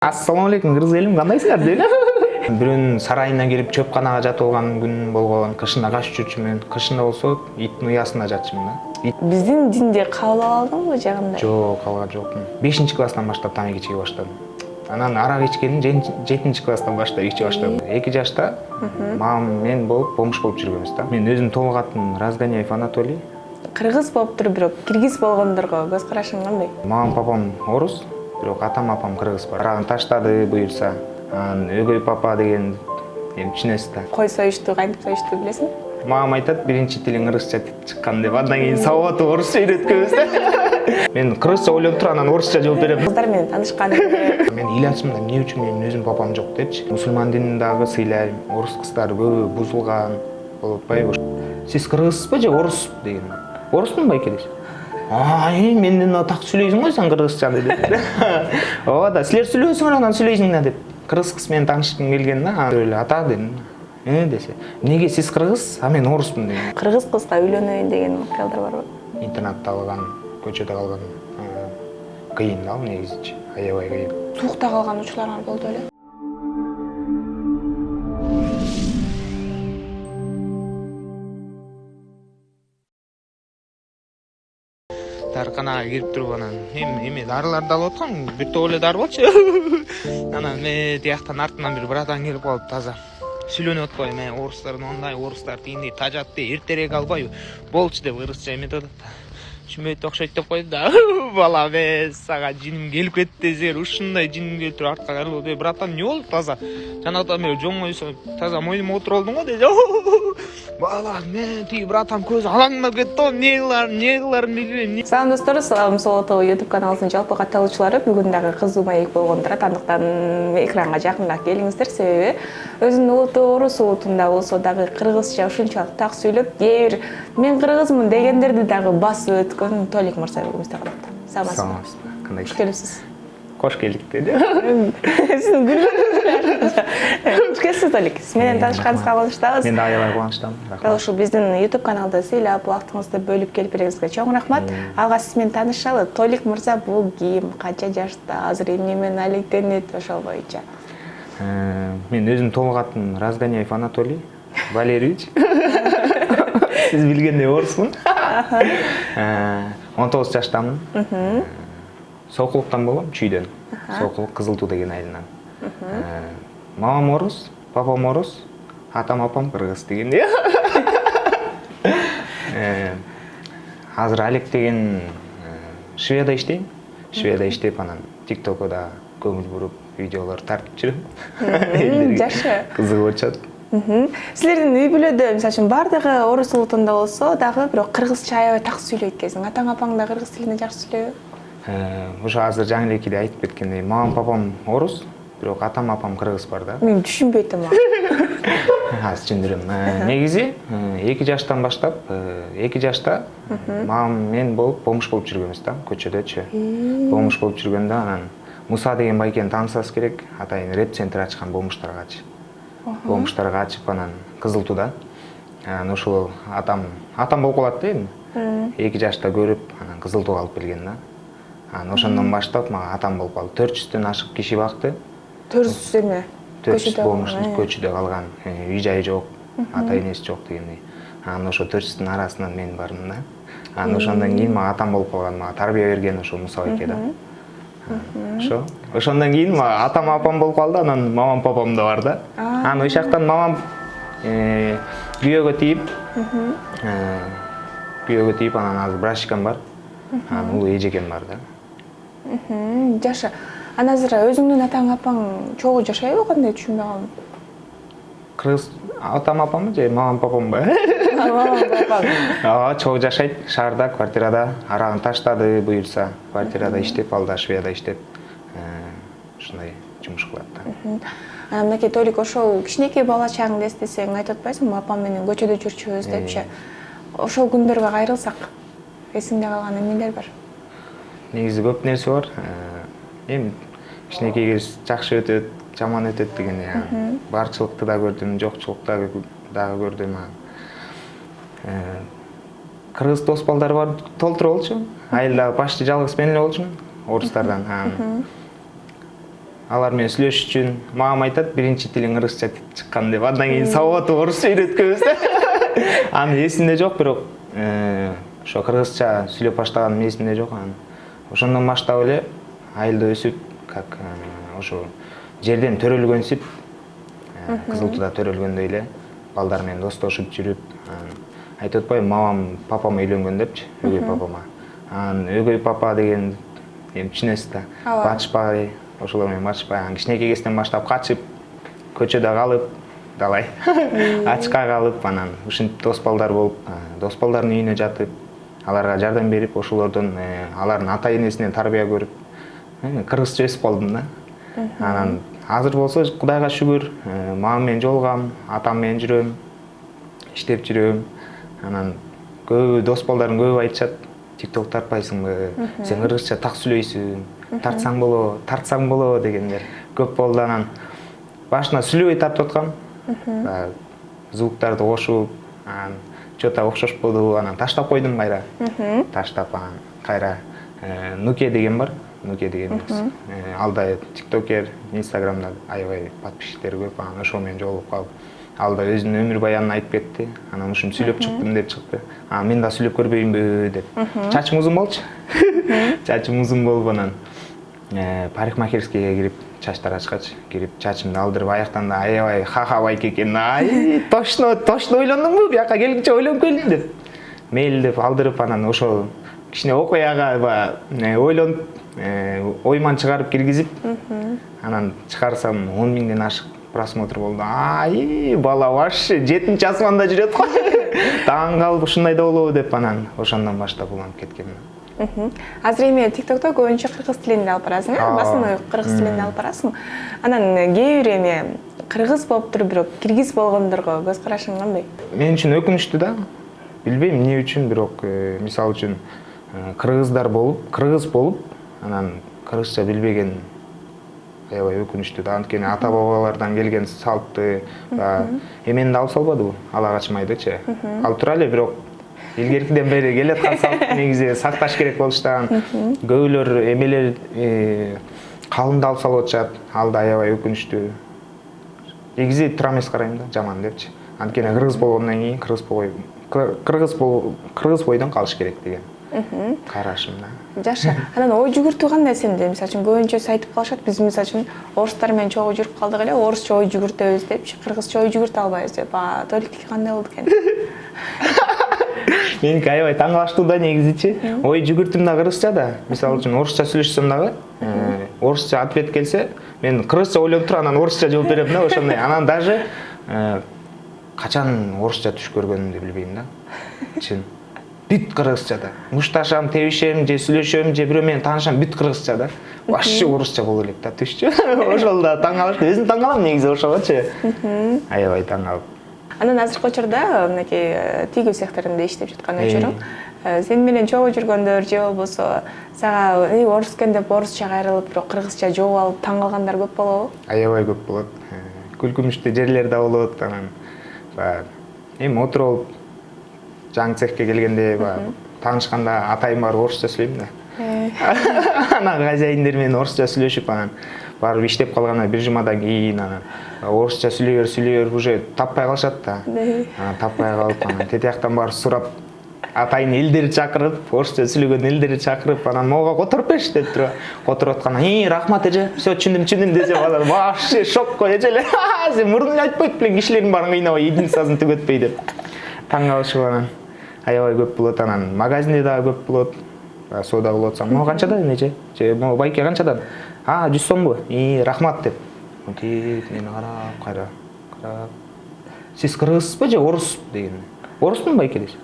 Ассаламу алейкум, кыргыз элим, кандайсыңар дейли. Бирөөнүн сарайына кирип чөпканага жатып алган күн болгон, кышында качып жүрчүмүн. Кышында болсо иттин уясында жатчумун да. Биздин динде кабыл ала алдыңбы же кандай? Жок, алган жокмун. 5-класстан баштап тамак иче баштадым. Анан арак ичкенин 7-класстан баштап иче баштадым. 2 жашта мамам мен болуп бомж болуп жүргөнбүз да. Мен өзүм толук атым Разгоняев Анатолий. Кыргыз болуп туруп бирок киргиз болгондорго көз карашың кандай? Мамам папам орус, бирок атам апам кыргыз бар. Арагын таштады буюрса. Анан өгөй папа деген эми түшүнөсүз да. Кой союшту, кантип союшту билесиңби? Мамам айтат, биринчи тилиң кыргызча чыккан деп, андан кийин сабатты орусча үйрөткөнбүз да. Мен кыргызча ойлонуп туруп, анан орусча жооп берем. Кыздар менен танышканыңды. Мен ыйлачымын да, эмне үчүн менин өзүм папам жок депчи. Мусулман динин дагы сыйлайм, орус кыздары көбү бузулган болуп атпайбы? Сиз кыргызсызбы же оруссузбу деген. Орусмун байке дейт. Менден так сүйлөйсүң го сен кыргызча деди. Ооба да, силер сүйлөбөсүңөр анан сүйлөйсүң да деп. Кыргыз кыз менен таанышкым келген да, эле ата дедим. Десе. Эмнеге сиз кыргыз, а мен орусмун деген. Кыргыз кызга үйлөнөйүн деген кыялдар барбы? Интернатта калган, көчөдө калган кыйын да негизичи, аябай кыйын. Суукта калган учурларыңар болду беле? Дарканага кирип туруп анан эме дарыларды алып аткам, бир топ эле дары болчу. Анан тияктан артынан бир братан келип калып таза сүйлөнүп атпайбы, мен орустар мындай, орустар тигиндей тажатты, эртерээк албайбы, болчу деп кыргызча эметип атат да. Түшүнбөйт окшойт деп койду да. Бала мен сага жиним келип кетти десеңер, ушундай жиним келип туруп артка кайрылып, братан эмне болду таза? Жанагыдан бери жоңойсо таза мойнума отуруп алдың го деди. Бала мен тиги братан көзү алаңдап кетти, эмне кыларын билбейм. Салам достор, Салам Соло ТВ YouTube каналыбыздын жалпы катталуучулары, бүгүн дагы кызуу маек болгондор, андыктан экранга жакыныраак келиңиздер, себеби өзүнүн улуту орус улутунда болсо дагы кыргызча ушунчалык так сүйлөп, кээ бир мен кыргызмын дегендерди дагы басып өткөн Толик мырза бүгүнүздө калат. Саламатсызбы? Кандай? Кош келипсиз. Кош келдик деди. Сиздин күлгөнүңүз. Кош келипсиз Толик. Сиз менен таанышканыңызга кубанычтабыз. Мен да аябай кубанычтамын. Дал ушул биздин YouTube каналды сыйлап, убактыңызды бөлүп келип бериңизге чоң рахмат. Алгач сиз менен таанышалы. Толик мырза бул ким, канча жашта, азыр эмне менен алектенет, ошол боюнча. Мен өзүм толук атым Разгоняев Анатолий Валерьевич. Сиз билгендей орусмун. 19 жаштамын. Сокулуктан болом, Чүйдөн. Сокулук Кызыл Туу деген айылынан. Мамам орус, папам орус, атам апам кыргыз дегендей. Азыр Алек деген Шведада иштейм. Шведада иштеп, анан ТикТокко да көңүл буруп, видеолор тартып жүрөм. Жакшы. Кызыгып атышат. Силердин үй бүлөдө, мисалы үчүн бардыгы орус улутунда болсо дагы бирок кыргызча аябай так сүйлөйт экенсиң. Атаң апаң да кыргыз тилинде жакшы сүйлөйбү? Ошо азыр жаңы элекеде айтып кеткендей, мамам папам орус, бирок атам апам кыргыз бар да. Мен түшүнбөйт эм. Азыр түшүндүрөм. Негизи 2 жаштан баштап, 2 жашта мамам мен болуп бомж болуп жүргөнбүз да, көчөдөчү. Бомж болуп жүргөндө анан Муса деген байкени таанысаңыз керек, атайын реп центр ачкан бомжтарга. Бомжтарга ачып анан Кызыл Тууда. Анан ошол атам болуп калат да эми. 2 жашта көрүп, анан Кызыл Тууга алып келген да. Анан ошондон баштап мага атам болуп калды. 400дөн ашык киши бакты. 400 эме? 400 бомж көчөдө калган, үй жайы жок, ата энеси жок дегендей. Анан ошо 400дун арасынан мен бардым да. Анан ошондон кийин мага атам болуп калган, мага тарбия берген ошо Муса байке да. Ошондон кийин мага атам апам болуп калды, анан мамам папам да бар да. Анан ошол жактан мамам күйөөгө тийип, анан азыр брачкам бар. Анан улуу эжекем бар да. Жашы. Анан азыр өзүңдүн атаң апаң чогуу жашайбы, кандай түшүнбөй калдым. Кыргыз атам апамбы же мамам папамбы? Мамам папам. Чогуу жашайт, шаарда, квартирада, арагын таштады буюрса, квартирада иштеп, ал да Шведада иштеп, ушундай жумуш кылат да. Мынакей Толик, ошол кичинекей бала чагыңды эстесең айтып атпайсыңбы, апам менен көчөдө жүрчүбүз депчи. Ошол күндөргө кайрылсак, эсиңде калган эмнелер бар? Негизи көп нерсе бар. Эми кичинекей кез жакшы өтөт, жаман өтөт деген. Барчылыкты да көрдүм, жокчулукту дагы көрдүм. Кыргыз дос балдар бар, толтура болчу. Айылда почти жалгыз мен эле болчумун орустардан. алар менен сүйлөшүш үчүн мамам айтат биринчи тилиң кыргызча чыккан деп, андан кийин сабаттуу орусча үйрөткөнбүз. Аны эсимде жок, бирок ошо кыргызча сүйлөп баштаганым эсимде жок. Ошондон баштап эле айылда өсүп, как ошо жерден төрөлгөнсүп, Кызыл Тууда төрөлгөндөй эле балдар менен достошуп жүрүп, айтып атпайбы, мамам папам үйлөнгөн депчи, өгөй папама. Өгөй папа деген эми түшүнөсүз да, батышпай, ошолор менен батышпай, кичинекей кезинен баштап качып, көчөдө калып, далай, ачка калып, анан ушинтип дос балдар болуп, дос балдардын үйүнө жатып, аларга жардам берип, ошолордон алардын ата энесинен тарбия көрүп, кыргызча өсүп калдым да. Анан азыр болсо Кудайга шүгүр, мамам менен жолугам, атам менен жүрөм, иштеп жүрөм. Анан көбү дос балдарым көбү айтышат, TikTok тартпайсыңбы, сен кыргызча так сүйлөйсүң, тартсаң боло дегендер көп болду. Анан башына сүйлөбөй тартып аткам, звуктарды кошуп, что-то окшошподу, анан таштап койдум кайра. Таштап кайра Нуке деген бар, Нуке деген алда тиктокер, инстаграмда аябай подписчиктери көп, анан ошол менен жолугуп калып, алда өзүнүн өмүр баянын айтып кетти. Анан ушинтип сүйлөп чыктым деп чыкты. Мен да сүйлөп көрбөйүнбү деп. Чачым узун болчу. Чачым узун болуп, анан парикмахерскийге кирип, чач тарачкач кирип, чачымды алдырып, аяктан да аябай ха-ха байке экен. Точно ойлондуңбу? Бияка келгенче ойлонуп келдим деп. Мейли деп алдырып, анан ошол кичине окуяга ойлонуп, ойман чыгарып киргизип, анан чыгарсам 10 000ден ашык просмотр болду. Бала вообще 7-чи асманда жүрөт го. Таң калып, ушундай да болобу деп, анан ошондон баштап уланып кеткем. Азыр эми TikTokто көбүнчө кыргыз тилинде алып барасың, басымы кыргыз тилинде алып барасың. Анан кээ бир эми кыргыз болуп туруп, бирок киргиз болгондорго көз карашың кандай? Мен үчүн өкүнүчтүү да. Билбейм эмне үчүн, бирок мисалы үчүн кыргыздар болуп, кыргыз болуп, анан кыргызча билбеген аябай өкүнүчтүү да. Анткени ата бабалардан келген салтты эмени да алып салбадыбы? Ала качмайдычы. Алып тура эле, бирок илгеркиден бери келаткан салтты негизи сакташ керек болуштаган. Көбүлөр эмелер калымды алып салып атышат. Ал да аябай өкүнүчтүү. Негизи туура эмес карайм да, жаман депчи. Анткени кыргыз болгондон кийин кыргыз бойдон калыш керек деген карашым да. Жакшы. Анан ой жүгүртүү кандай сенде? Мисалы үчүн көбүнчөсү айтып калышат, биз мисалы үчүн орустар менен чогуу жүрүп калдык эле, орусча ой жүгүртөбүз депчи, кыргызча ой жүгүртө албайбыз деп. Толиктики кандай болду экен? Меники аябай таң калыштуу да негизичи. Ой жүгүртүм да кыргызча да. Мисалы үчүн орусча сүйлөшсөм дагы, орусча ответ келсе, мен кыргызча ойлонуп туруп анан орусча жооп берем да, ошондой. Анан даже качан орусча түш көргөнүмдү билбейм да. Чын. Бүт кыргызча да. Мушташам, тебишем, же сүйлөшөм, же бирөө менен таанышам, бүт кыргызча да. Вообще орусча боло элек да түшчү. Ошол да таң калыштуу. Өзүм таң калам негизи ошогочу. Аябай таң калып. Анан азыркы учурда мынакей тигүү секторунда иштеп жаткан өчүрүң. Сен менен чогуу жүргөндөр же болбосо сага орус экен деп орусча кайрылып, бирок кыргызча жооп алып таң калгандар көп болобу? Аябай көп болот. Күлкүнүчтүү жерлер да болот. Анан эми отуруп жаңы цехке келгенде таанышканда атайым барып орусча сүйлөйм да. Анан хозяиндер менен орусча сүйлөшүп, анан барып иштеп калгандан бир жумадан кийин анан орусча сүйлөй уже таппай калышат да. Анан таппай калып, анан тетияктан барып сурап, атайын элдерди чакырып, орусча сүйлөгөн элдерди чакырып, анан могуга которуп бериш деп туруп, которуп атканда, рахмат эже, все түшүндүм десем, алар вообще шокко эже эле. Сен мурун эле айтпайт белең, кишилердин баарын кыйнабай, единицасын түгөтпөй деп. Таң калышып, анан аябай көп болот. Анан магазинде дагы көп болот. Соода кылып атсам, могу канчадан эже? Же могу байке канчадан? 100 сомбу? Рахмат деп. Мени карап, сиз кыргызсызбы же оруссузбу деген. Орусмун байке десе.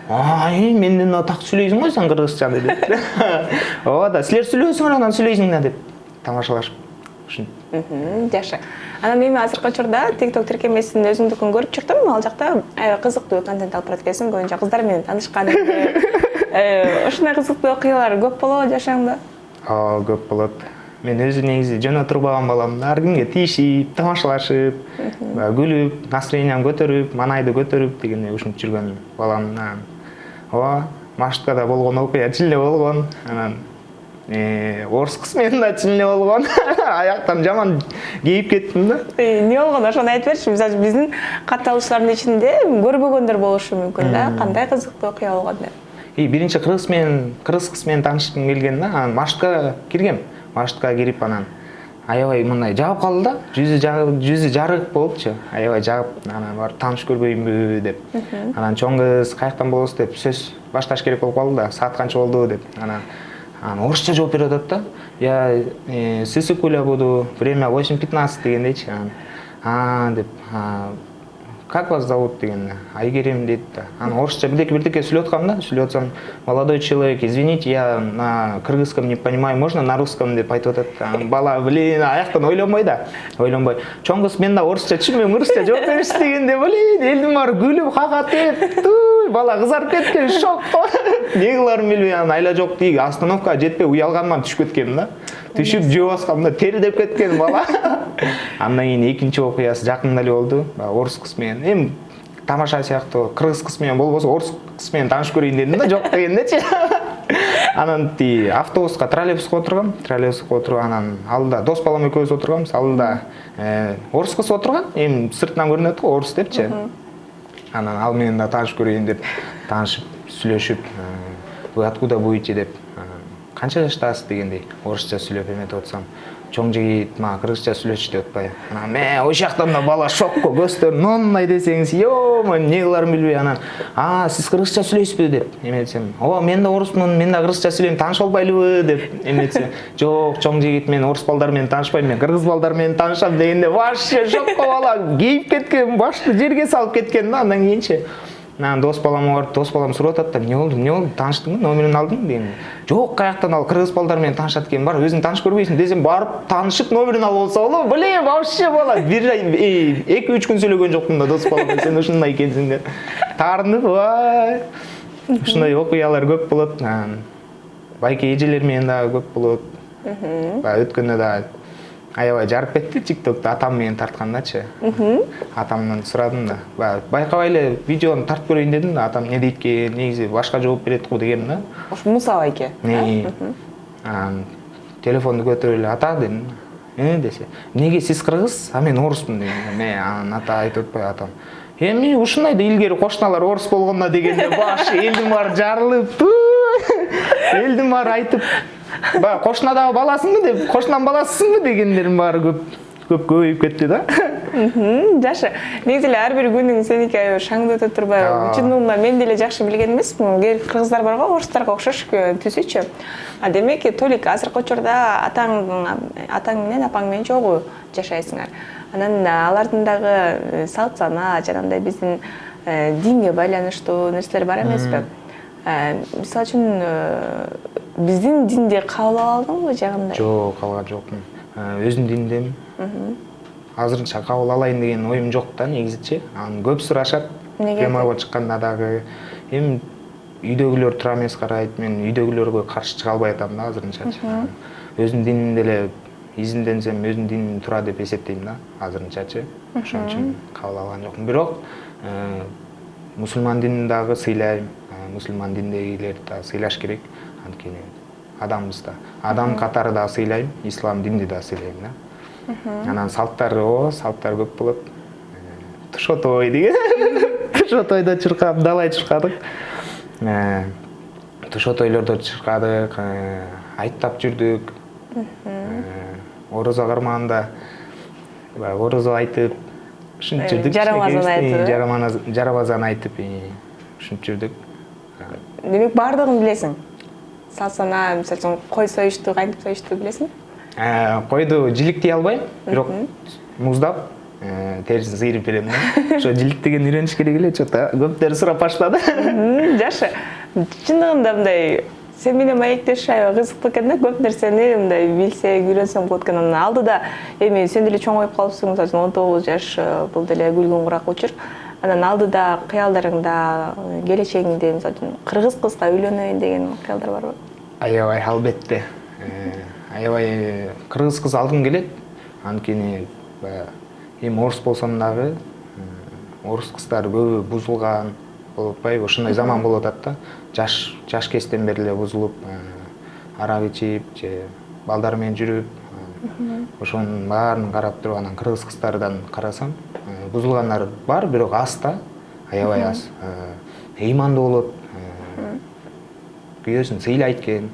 Менден так сүйлөйсүң го сен кыргызча деп. Ооба да, силер сүйлөсүңөр анан сүйлөйсүң да деп тамашалашып. Жакшы. Анан эми азыркы учурда TikTok тиркемесинин өзүңдүкүн көрүп чыктым. Ал жакта кызыктуу контент алып барат экенсиң, көбүнчө кыздар менен таанышкан. Ушундай кызыктуу окуялар көп болобу жашооңдо? Көп болот. Мен өзү негизи жөн отурбаган балам. Ар кимге тийишип, тамашалашып, күлүп, настроениям көтөрүп, манайды көтөрүп дегендей ушинтип жүргөн балам. Ооба, маршруткада болгон окуя чиле болгон. Анан орус кыз менен да чын эле болгон. Аяктан жаман кейип кеттим да. Эмне болгон ошону айтып берчи. Мисалы үчүн биздин катталуучулардын ичинде көрбөгөндөр болушу мүмкүн да. Кандай кызыктуу окуя болгон деп. Биринчи кыргыз кыз менен таанышкым келген да. Анан маршрутка киргем. Маршрутка кирип анан аябай мындай жагып калды да. Жүзү жарык болупчу. Аябай жагып, анан барып тааныш көрбөйүнбү деп. Анан чоң кыз каяктан болосуз деп сөз башташ керек болуп калды да. Саат канча болду деп. Анан орусча жооп берип атат да. Я с Исыкуля буду, время 8:15 дегендейчи. Деп. Как вас зовут деген. Айгерим дейт да. Анан орусча бирдеке сүйлөп аткам да. Сүйлөп атсам, молодой человек, извините, я на кыргызском не понимаю, можно на русском деп айтып атат. Бала, блин, аяктан ойлонбой да. Ойлонбой. Чоң кыз мен да орусча түшүнбөйм, орусча жооп беришти дегенде, блин, элдин баары күлүп какатып, бала кызарып кеткен, шок. Не кыларын билбей анан айла жок дейги остановкага жетпей уялганыман түшүп кеткенмин да. Түшүп жөө баскам да, тердеп кеткен бала. Андан кийин экинчи окуясы жакында эле болду. Орус кыз менен эми тамаша сыяктуу кыргыз кыз менен болбосо орус кыз менен таанышып көрөйүн дедим да, жок дегендечи. Анан автобуска, троллейбуска отургам, анан алдыда дос балам экөөбүз отурганбыз. Алдыда орус кыз отурган, эми сыртынан көрүнөт го орус депчи. Анан ал менен да таанышып көрөйүн деп таанышып, сүйлөшүп, вы откуда будете деп, канча жаштасыз дегендей орусча сүйлөп эметип атсам, чоң жигит мага кыргызча сүйлөчү деп атпайбы. Анан ошол жактан да бала шокко, көздөрүн ондай десеңиз, мен эмне кыларын билбей анан, сиз кыргызча сүйлөйсүзбү деп эметсем, ооба мен да орусмун, мен да кыргызча сүйлөйм, таанышып албайлыбы деп эметсем, жок, чоң жигит мен орус балдар менен таанышпайм, мен кыргыз балдар менен таанышам дегенде вообще шокко бала кейип кеткен, башты жерге салып кеткен да. Андан кийинчи анан дос балама барып, дос балам сурап атат да, эмне болду, тааныштыңбы, номерин алдыңбы деген. Жок, каяктан ал кыргыз балдар менен таанышат экен, бар, өзүң таанышып көрбөйсүң десем, барып таанышып номерин алып алса болобу? Блин, вообще бала, 2-3 күн сүйлөгөн жокмун да дос балам, сен ушундай экенсиң деп. Таарынып, вай. Ушундай окуялар көп болот. Байке эжелер менен дагы көп болот. Өткөндө да аябай жарып кетти ТикТокто атам менен тарткандачы. Атамдан сурадым да. Байкабай эле видеону тартып көрөйүн дедим да, атам эмне дейт экен, негизи башка жооп берет го дегем да. Ошо Муса байке. Телефонду көтөрүп эле ата дедим. Десе, эмнеге сиз кыргыз, мен орусмун деген. Анан ата айтып атпайбы атам. Эми ушундай да илгери кошуналар орус болгондо дегенде баш элдин баары жарылып, элдин баары айтып, кошунадагы баласыңбы деп, кошунанын баласысыңбы дегендердин баары көбөйүп кетти да. Жакшы. Негизи эле ар бир күнүң сеники аябай шаңдуу өтө турбайбы? Чындыгында мен деле жакшы билген эмесмин. Кыргыздар бар го, орустарга окшош түсүчү. Демек, Толик, азыркы учурда атаң менен апаң менен чогуу жашайсыңар. Анан алардын дагы салт сана, жанагындай биздин динге байланыштуу нерселер бар эмеспи? Мисалы үчүн биздин динди кабыл ала алдыңбы жагында? Жок, алган жокмун. Өзүмдүн диндем. Азырынча кабыл алайын деген оюм жок да, негизичи. Анан көп сурашат. Прямойго чыкканда дагы эми үйдөгүлөр туура эмес карайт, мен үйдөгүлөргө каршы чыга албай атам да азырынчачы. Өзүмдүн динимде эле изилденсем, өзүмдүн диним туура деп эсептейм да азырынчачы. Ошон үчүн кабыл алган жокмун. Бирок мусулман динин дагы сыйлайм. Мусулман диндегилерди да сыйлаш керек. Анткени адамбыз да. Адам катары да сыйлайм, ислам динди да сыйлайм да. Анан салттар көп болот. Тушо той деген. Тушо тойдо чуркап, далай чуркадык. Тушо тойлордо чуркадык, айттап жүрдүк. Орозо кармаганда орозо айтып, ушинтип жүрдүк. Жарабазан айтып, ушинтип жүрдүк. Демек, бардыгын билесиң. Салсана, мисалы үчүн кой союшту, кантип союшту билесиң? Койду жиликтей албайм, бирок муздап, терисин сыйрып берем да. Ошо жиликтеген үйрөнүш керек эле, чөтө көптөр сурап баштады. Жакшы. Чындыгында мындай сен менен маектеш аябай кызыктуу экен да, көп нерсени мындай билсең, үйрөнсөң болот экен. Анан алдыда эми сен деле чоңоюп калыпсың, мисалы үчүн 19 жаш, бул деле күлгүн курак учур. Анан алдыда кыялдарыңда, келечегиңде мисалы үчүн кыргыз кызга үйлөнөйүн деген кыялдар барбы? Аябай, албетте. Аябай кыргыз кыз алгым келет. Анткени эми орус болсом дагы орус кыздары көбү бузулган болуп атпайбы? Ушундай заман болуп атат да. Жаш кезден бери эле бузулуп, арак ичип же балдар менен жүрүп ошонун баарын карап туруп анан кыргыз кыздардан карасам бузулгандар бар, бирок аз да, аябай аз. Ыймандуу болот, күйөөсүн сыйлайт экен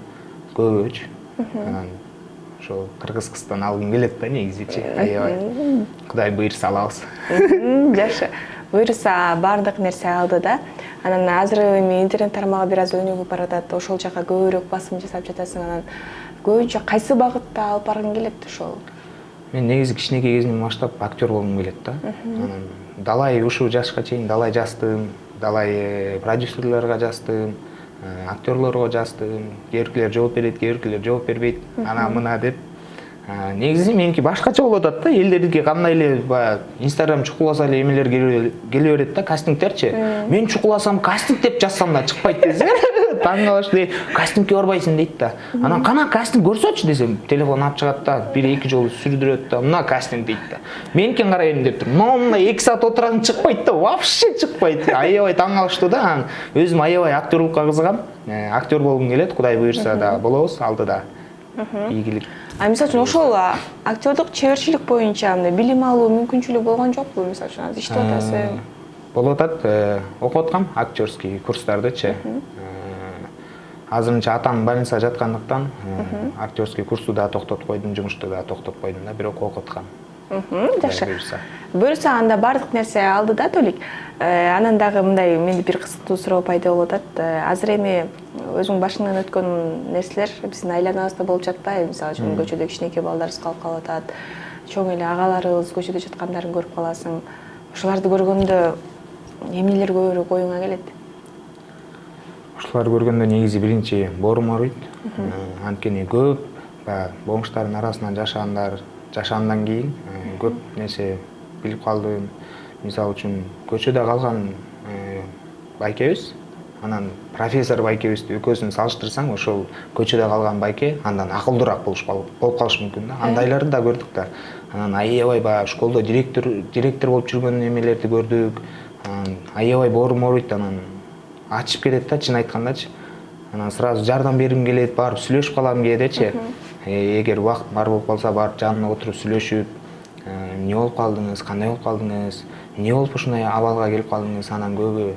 көбүчү. Анан ошол кыргыз кыздан алгым келет да негизичи, аябай. Кудай буйруса алабыз. Жакшы. Буйруса баардык нерсе алды да. Анан азыр эми интернет тармагы бир аз өнүгүп баратат. Ошол жака көбүрөөк басым жасап жатасың. Анан көбүнчө кайсы багытта алып баргың келет ошол? Мен негизи кичинекей кезимден баштап актер болгум келет да. Анан далай ушул жашка чейин далай жаздым, далай продюсерлерге жаздым, актерлорго жаздым. Кээ жооп берет, кээ жооп бербейт. Ана мына деп. Негизи меники башкача болуп атат да. Элдердики кандай эле баягы Instagram чукуласа эле эмелер келе берет да, кастингтерчи. Мен чукуласам кастинг деп жазсам да чыкпайт десең. Таң калыш кастингке барбайсың дейт да. Анан кана кастинг көрсөчү десем, телефон алып чыгат да, бир-эки жолу сүрдүрөт да, мына кастинг дейт да. Меникин карайын деп тур. Мына 2 саат отурасың чыкпайт да, вообще чыкпайт. Аябай таң калыштуу да. Анан өзүм аябай актерлукка кызыгам. Актер болгум келет, Кудай буйруса да болобуз алдыда. Ийгилик. Мисалы үчүн ошол актердук чеберчилик боюнча билим алуу мүмкүнчүлүгү болгон жокпу? Мисалы үчүн азыр иштеп атасың. Болуп атат, окуп аткам актерский курстардычы. Азырынча атам больницада жаткандыктан актерский курсту да токтотуп койдум, жумушту да токтотуп койдум да, бирок окуп аткам. Жакшы. Буюрса анда баардык нерсе алды да, Толик. Анан дагы мындай менде бир кызыктуу суроо пайда болуп атат. Азыр эми өзүң башыңан өткөн нерселер биздин айланабызда болуп жатпайбы? Мисалы үчүн көчөдө кичинекей балдарыбыз калып калып атат. Чоң эле агаларыбыз көчөдө жаткандарын көрүп каласың. Ошоларды көргөндө эмнелер көбүрөөк оюңа келет? Ошоларды көргөндө негизи биринчи боорум ооруйт. Анткени көп бомждардын арасынан жашагандан кийин көп нерсе билип калдым. Мисалы үчүн көчөдө калган байкебиз, анан профессор байкебизди экөөсүн салыштырсаң, ошол көчөдө калган байке андан акылдуураак болуп калышы мүмкүн да. Андайларды да көрдүк да. Анан аябай баягы школдо директор болуп жүргөн эмелерди көрдүк. Аябай боорум ооруйт, анан ачып кетет да, чын айткандачы. Анан сразу жардам бергим келет, барып сүйлөшүп калам кээдечи. Эгер убакыт бар болуп калса, барып жанына отуруп сүйлөшүп, эмне болуп калдыңыз, кандай болуп калдыңыз, эмне болуп ушундай абалга келип калдыңыз, анан көбү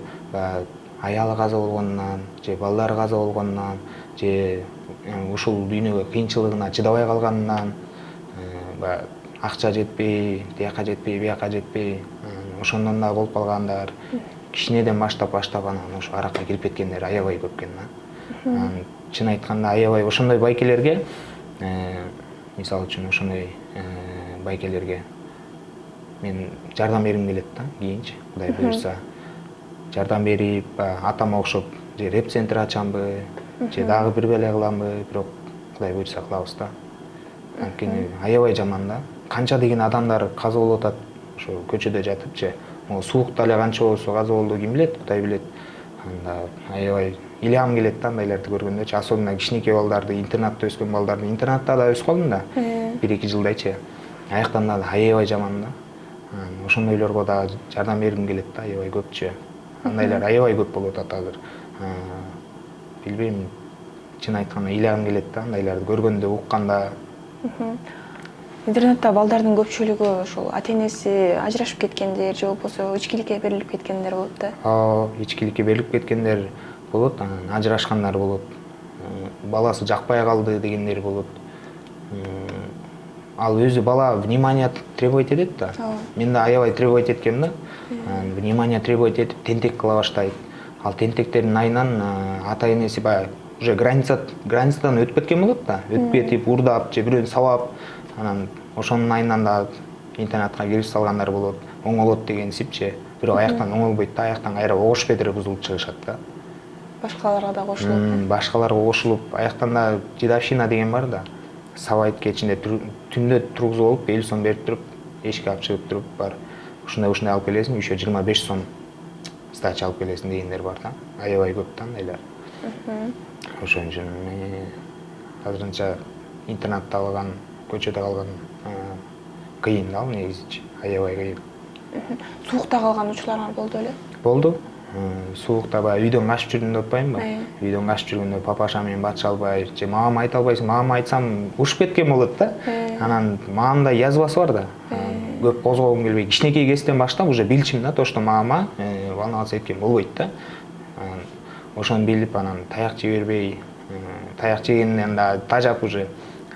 аялы каза болгонунан, же балдары каза болгонунан, же ушул дүйнөгө кыйынчылыгына чыдабай калганынан, акча жетпей, тияка жетпей, бияка жетпей, ошондон да болуп калгандар, кичинеден баштап анан ошо аракка кирип кеткендер аябай көп экен да. Чын айтканда аябай ошондой байкелерге, мисалы үчүн ошондой байкелерге мен жардам бергим келет да, кийинчи, Кудай буйруса. Жардам берип, атама окшоп же реп-центр ачамбы, же дагы бир беле кыламбы, бирок Кудай буйруса кылабыз да. Анткени аябай жаман да. Канча деген адамдар каза болуп атат ошо көчөдө жатыпчы. Могу суукта эле канча болсо каза болду, ким билет, Кудай билет. Анда аябай илям келет да андайларды көргөндө, особенно кичинекей балдарды, интернатта өскөн балдарды. Интернатта да өсүп калдым да, 1-2 жылдайчы. Аяктан да аябай жаман да. Ошондойлорго да жардам бергим келет да, аябай көпчү. Андайлар аябай көп болуп атат азыр. Билбейм, чын айтканда илягым келет да, андайларды көргөндө, укканда. Интернетте балдардын көпчүлүгү ошол ата-энеси ажырашып кеткендер же болбосо ичкиликке берилип кеткендер болот да. Ичкиликке берилип кеткендер болот, анан ажырашкандар болот. Баласы жакпай калды дегендер болот. Ал өзү бала внимание требовать этет да. Мен да аябай требовать эткем да. Внимание требовать этип тентек кыла баштайт. Ал тентектердин айынан ата-энеси баягы уже границадан өтүп кеткен болот да. Өтүп кетип, урдап же бирөөнү сабап, анан ошонун айынан да интернатка кирип салгандар болот. Оңолот дегенсипчи. Бирок аяктан оңолбойт да, аяктан кайра ош бедери бузулуп чыгышат да. Башкаларга да кошулуп. Башкаларга кошулуп, аяктан да дедовщина деген бар да. Сабайт кечинде түндө тургузуп алып, 50 сом берип туруп, эшикке алып чыгып туруп бар. Ушундай алып келесиң, еще 25 сом сдача алып келесиң дегендер бар да. Аябай көп да андайлар. Ошон үчүн азырынча интернатта калган, көчөдө калган кыйын да ал негизичи, аябай кыйын. Суукта калган учурлар болду эле? Болду. Суукта баягы үйдөн качып жүрдүм деп атпаймынбы? Үйдөн качып жүргөндө папаша менен бат албай, же мамама айта албайсың, мамама айтсам урушуп кеткен болот да. Анан мамамда язвасы бар да. Көп козгогум келбей, кичинекей кезден баштап уже билчим да, то что мамама волноваться эткен болбойт да. Ошону билип, анан таяк жибербей, таяк жегенден да тажап уже.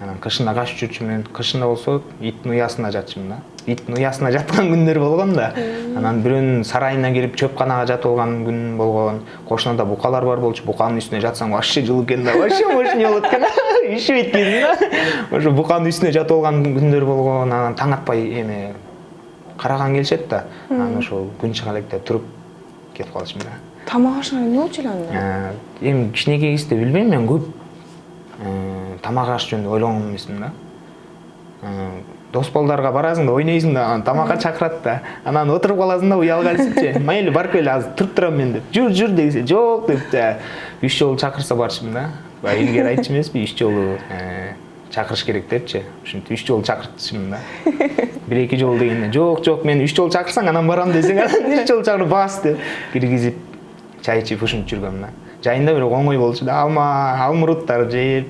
Анан кышында качып жүрчүмүн. Кышында болсо иттин уясында жатчымын да. Иттин уясында жаткан күндөр болгон да. Анан бирөөнүн сарайына кирип чөпканага жатып алган күн болгон. Кошунада букалар бар болчу. Буканын үстүнө жатсаң вообще жылы экен да. Вообще мощный болот экен. Ишибейт экен да. Ошо буканын үстүнө жатып алган күндөр болгон. Анан таң атпай караган келишет да. Анан ошол күн чыга электе туруп кетип калышмын да. Тамак ашына эмне болчу эле анда? Кичинекей кезде билбейм, мен көп тамак аш жөнүндө ойлогон эмесмин да. Дос балдарга барасың да, ойнойсуң да, тамакка чакырат да. Анан отуруп каласың да, уялгансыңчы. Майли барып кел, азыр туруп турам мен деп. Жүр десе, жок деп да. 3 жолу чакырса барчымын да. Илгери айтчу эмеспи, 3 жолу чакырыш керек депчи. Ушинтип 3 жолу чакыртчымын да. 1-2 жолу дегенде, жок, мен 3 жолу чакырсаң анан барам десең, анан 3 жолу чакырып бас деп киргизип чай ичип ушинтип жүргөм да. Жайында бирок оңой болчу да. Алмуруттар жеп.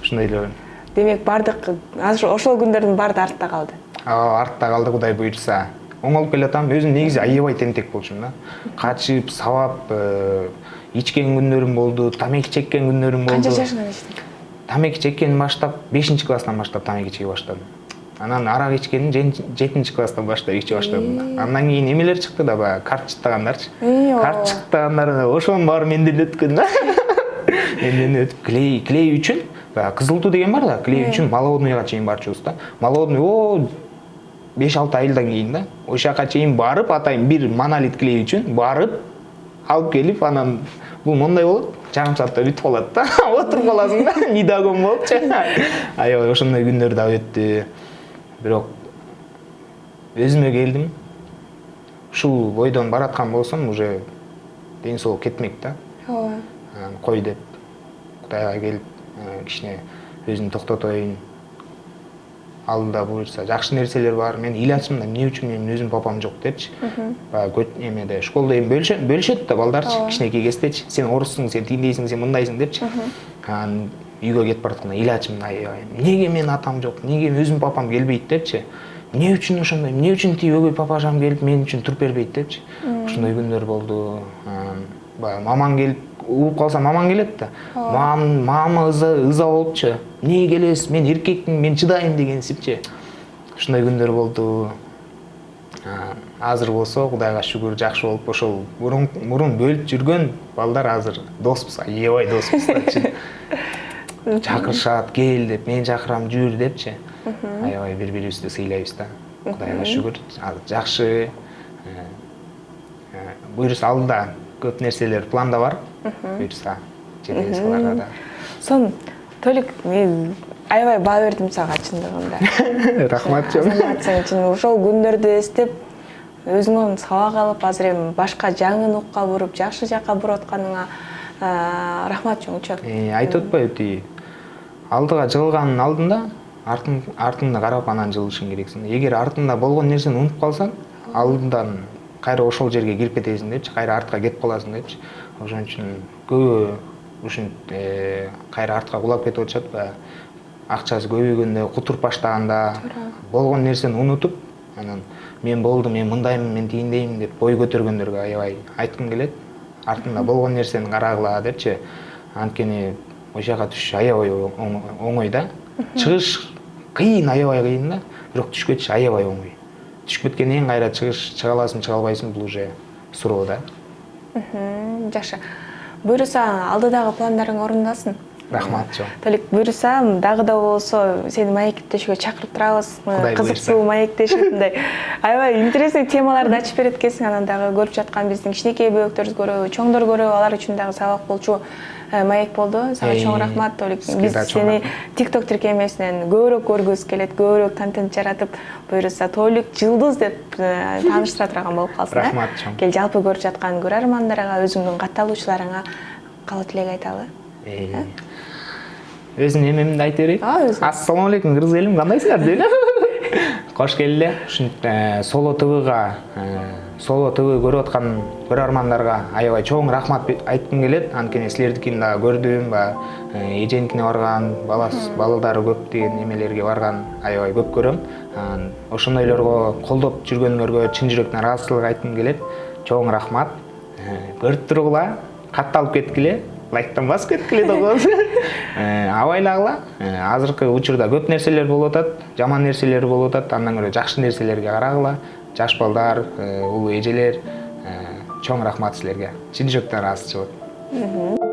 Ушундай эле. Демек бардык азыр ошол күндөрдүн баары артта калды. Артта калды, Кудай буйрса. Оңолуп келатам. Өзүм негизи аябай тентек болчумун да. Качып, сабап, ичкен күндөрүм болду, тамеки чеккен күндөрүм болду. Канча жашыңан ичтиң? Тамеки чеккенди баштап 5-класстан баштап тамеки чеге баштадым. Анан арак ичкенин 7-класстан баштап иче баштадым. Андан кийин эмелер чыкты да, баягы карт чыттагандарчы. Карт чыттагандар ошонун баары менден өткөн да. Менден өтүп клей үчүн, баягы кызылтуу деген бар да, клей үчүн Молодныйга чейин барчубуз да. Молодный 5-6 айылдан кийин да. Ошол жака чейин барып, атайын бир монолит клей үчүн барып, алып келип, анан бул мондай болот. Жарым саатта бүтүп калат да. Отуруп каласың да, мидагон болупчу. Аябай ошондой күндөр да өттү. Бирок өзүмө келдим. Ушул бойдон бараткан болсом, уже ден соолук кетмек да. Ооба. Кой деп Кудайга келип, кичине өзүн токтотоюн. Алдыда буюрса жакшы нерселер бар. Мен ыйлачымын да, эмне үчүн менин өзүм папам жок депчи. Баягы эмеде школда бөлүшөт да балдарчы, кичинекей кездечи. Сен орустуң, сен тиндейсиң, сен мындайсың депчи. Анан үйгө кетип баратканда ыйлачымын, аябай. Эмнеге менин атам жок, эмнеге өзүм папам келбейт депчи. Эмне үчүн ошондой, эмне үчүн тиги өгөй папашам келип мен үчүн туруп бербейт депчи. Ошондой күндөр болду. Баягы мамаң келип угуп калса мамаң келет да. Мама ыза болупчу. Эмнеге келесиз? Мен эркекмин, мен чыдайм дегенсипчи. Ушундай күндөр болду. Азыр болсо Кудайга шүгүр жакшы болуп, ошол мурун бөлүп жүргөн балдар азыр доспуз, аябай доспуз да. Чакырышат, кел деп, мен чакырам, жүр депчи. Аябай бири-бирибизди сыйлайбыз да. Кудайга шүгүр, азыр жакшы. Буйрса алдыда көп нерселер планда бар. Буйрса жетебиз аларга да. Сон Толик, мен аябай баа бердим сага чындыгында. Рахмат жон. Сен үчүн ошол күндөрдү эстеп, өзүңөн сабак алып, азыр эми башка жаңы нукка буруп, жакшы жакка буруп атканыңа рахмат жоңчу. Айтып атпайбы тиги. Алдыга жылганын алдында артыңда карап анан жылышың керексиң. Эгер артыңда болгон нерсени унутуп калсаң, алдынан кайра ошол жерге кирип кетесиң депчи, кайра артка кетип каласың депчи. Ошон үчүн көбү ушин кайра артка кулап кетип атышат баягы. Акчасы көбөйгөндө, кутуруп баштаганда болгон нерсени унутуп, анан мен болду, мен мындаймын, мен тигиндеймин деп бой көтөргөндөргө аябай айткым келет. Артында болгон нерсени карагыла депчи. Анткени ошол жака түшүш аябай оңой да. Чыгыш кыйын, аябай кыйын да. Бирок түшкөчү аябай оңой. Түшүп кеткенден кийин кайра чыга аласың, чыга албайсың, бул уже суроо да. Жакшы. Буйрса алдыдагы пландарың орундалсын. Рахмат жон. Толик, буйрса дагы да болсо сени маектешүүгө чакырып турабыз. Кызыктуу маектешип мындай аябай интересный темаларды ачып берет экенсиң. Анан дагы көрүп жаткан биздин кичинекей бөөктөрүбүз көрөбү, чоңдор көрөбү, алар үчүн дагы сабак болчу маек болду. Сага чоң рахмат, Толик. Биз сени TikTok тиркемесинен көбүрөөк көргүбүз келет, көбүрөөк контент жаратып, буйрса Толик жылдыз деп тааныштыра турган болуп калсын. Рахмат чоң. Кел жалпы көрүп жаткан көрөрмандарга, өзүңдүн катталуучуларыңа каалоо тилек айталы. Өзүнүн эмемди айта берейин. Ассаламу алейкум, кыргыз элим, кандайсыңар деп. Кош келди. Соло ТВга Соло ТВ көрүп аткан көрөрмандарга аябай чоң рахмат айткым келет. Анткени силердикин да көрдүм, эженикине барган, балдары көп деген эмелерге барган аябай көп көрөм. Ошондойлорго колдоп жүргөнүңөргө чын жүрөктөн ыраазычылык айткым келет. Чоң рахмат. Көрүп тургула, катталып кеткиле, лайктан басып кеткиле дагы. Абайлагыла. Азыркы учурда көп нерселер болуп атат, жаман нерселер болуп атат. Андан көрө жакшы нерселерге карагыла. Жаш балдар, улуу эжелер, чоң рахмат силерге. Чын жүрөктөн ыраазычылык.